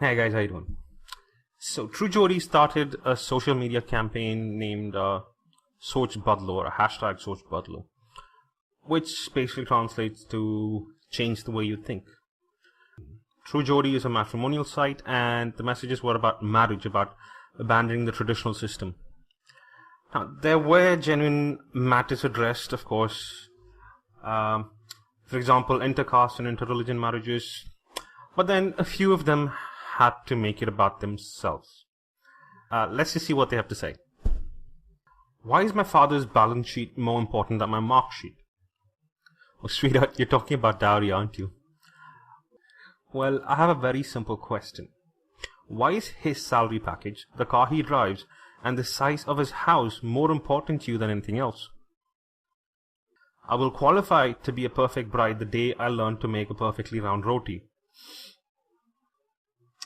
Hey guys, how you doing? So TrueJodi started a social media campaign named Sochbadlo, or a hashtag Sochbadlo, which basically translates to change the way you think. TrueJodi is a matrimonial site, and the messages were about marriage, about abandoning the traditional system. Now, there were genuine matters addressed, of course. For example, intercaste and interreligion marriages, but then a few of them had to make it about themselves. Let's just see what they have to say. Why is my father's balance sheet more important than my mark sheet? Oh, sweetheart, you're talking about dowry, aren't you? Well, I have a very simple question. Why is his salary package, the car he drives, and the size of his house more important to you than anything else? I will qualify to be a perfect bride the day I learn to make a perfectly round roti.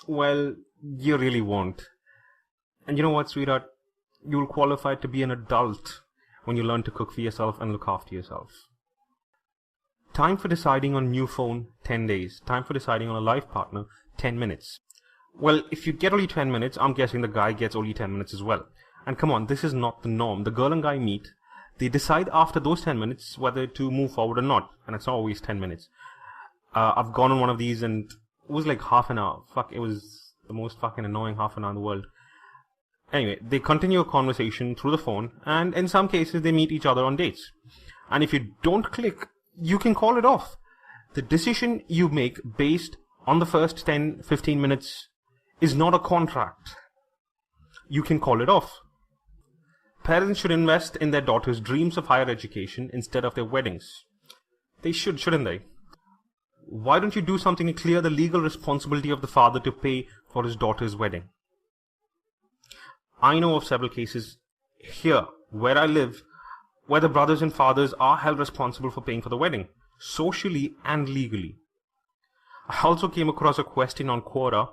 Well, you really won't. And you know what, sweetheart? You will qualify to be an adult when you learn to cook for yourself and look after yourself. Time for deciding on new phone, 10 days. Time for deciding on a life partner, 10 minutes. Well, if you get only 10 minutes, I'm guessing the guy gets only 10 minutes as well. And come on, this is not the norm. The girl and guy meet. They decide after those 10 minutes whether to move forward or not. And it's not always 10 minutes. I've gone on one of these and it was like half an hour. Fuck, it was the most fucking annoying half an hour in the world. Anyway, they continue a conversation through the phone, and in some cases they meet each other on dates. And if you don't click, you can call it off. The decision you make based on the first 10-15 minutes is not a contract. You can call it off. Parents should invest in their daughters' dreams of higher education instead of their weddings. They should, shouldn't they? Why don't you do something to clear the legal responsibility of the father to pay for his daughter's wedding? I know of several cases here, where I live, where the brothers and fathers are held responsible for paying for the wedding, socially and legally. I also came across a question on Quora.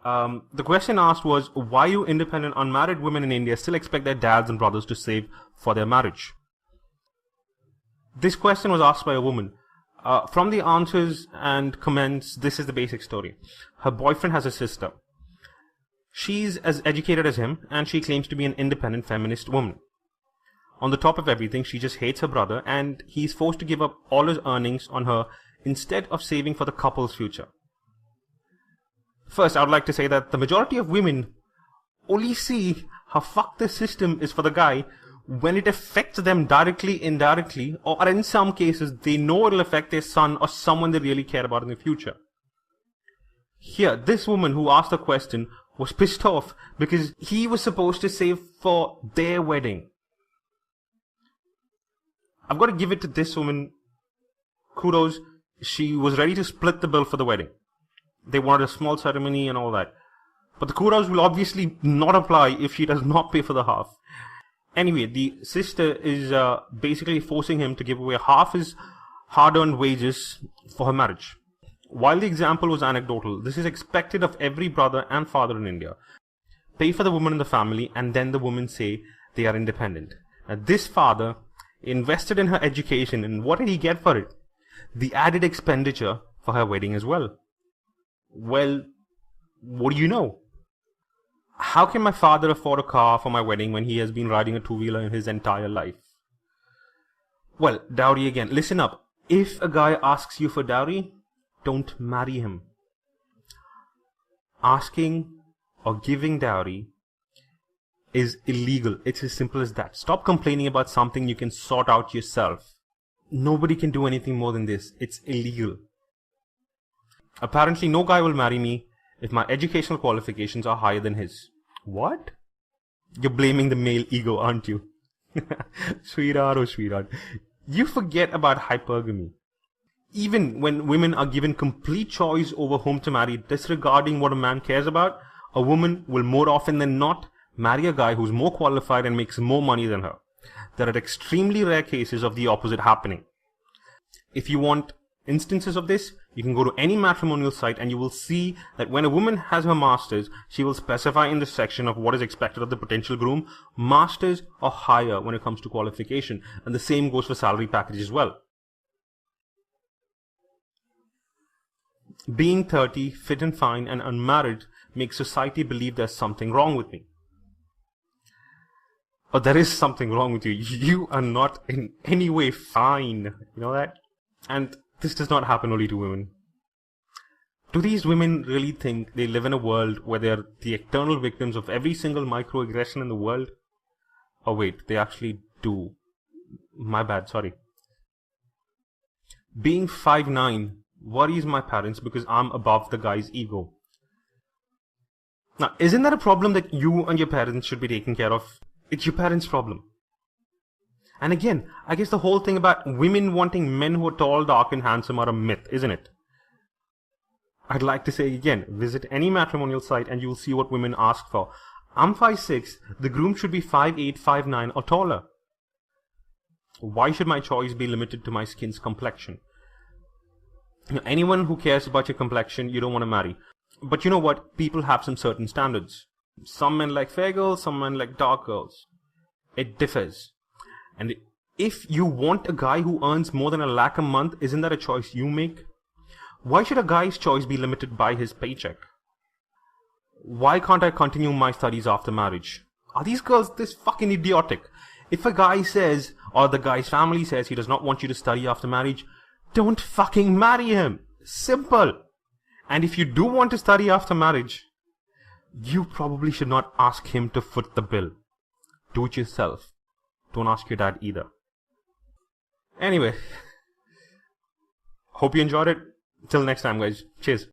The question asked was, why do independent unmarried women in India still expect their dads and brothers to save for their marriage? This question was asked by a woman. From the answers and comments, this is the basic story. Her boyfriend has a sister. She's as educated as him, and she claims to be an independent feminist woman. On the top of everything, she just hates her brother, and he's forced to give up all his earnings on her instead of saving for the couple's future. First, I would like to say that the majority of women only see how fucked the system is for the guy when it affects them directly, indirectly, or in some cases, they know it'll affect their son or someone they really care about in the future. Here, this woman who asked the question was pissed off because he was supposed to save for their wedding. I've got to give it to this woman kudos. She was ready to split the bill for the wedding. They wanted a small ceremony and all that. But the kudos will obviously not apply if she does not pay for the half. Anyway, the sister is basically forcing him to give away half his hard-earned wages for her marriage. While the example was anecdotal, this is expected of every brother and father in India. Pay for the woman in the family, and then the women say they are independent. Now, this father invested in her education, and what did he get for it? The added expenditure for her wedding as well. Well, what do you know? How can my father afford a car for my wedding when he has been riding a two-wheeler in his entire life? Well, dowry again. Listen up. If a guy asks you for dowry, don't marry him. Asking or giving dowry is illegal. It's as simple as that. Stop complaining about something you can sort out yourself. Nobody can do anything more than this. It's illegal. Apparently, no guy will marry me if my educational qualifications are higher than his. What? You're blaming the male ego, aren't you? Sweetheart, oh sweetheart. You forget about hypergamy. Even when women are given complete choice over whom to marry, disregarding what a man cares about, a woman will more often than not marry a guy who's more qualified and makes more money than her. There are extremely rare cases of the opposite happening. If you want instances of this, you can go to any matrimonial site and you will see that when a woman has her masters, she will specify in the section of what is expected of the potential groom, masters or higher when it comes to qualification, and the same goes for salary package as well. Being 30, fit and fine, and unmarried make society believe there's something wrong with me. But there is something wrong with you. You are not in any way fine. You know that? And this does not happen only to women. Do these women really think they live in a world where they're the eternal victims of every single microaggression in the world? Oh wait, they actually do. My bad, sorry. Being 5'9" worries my parents because I'm above the guy's ego. Now, isn't that a problem that you and your parents should be taking care of? It's your parents' problem. And again, I guess the whole thing about women wanting men who are tall, dark and handsome are a myth, isn't it? I'd like to say again, visit any matrimonial site and you'll see what women ask for. I'm 5'6", the groom should be 5'8", 5'9", or taller. Why should my choice be limited to my skin's complexion? Anyone who cares about your complexion, you don't want to marry. But you know what? People have some certain standards. Some men like fair girls, some men like dark girls. It differs. And if you want a guy who earns more than £1 lakh a month, isn't that a choice you make? Why should a guy's choice be limited by his paycheck? Why can't I continue my studies after marriage? Are these girls this fucking idiotic? If a guy says, or the guy's family says he does not want you to study after marriage, don't fucking marry him. Simple. And if you do want to study after marriage, you probably should not ask him to foot the bill. Do it yourself. Don't ask your dad either. Anyway, hope you enjoyed it. Till next time, guys. Cheers.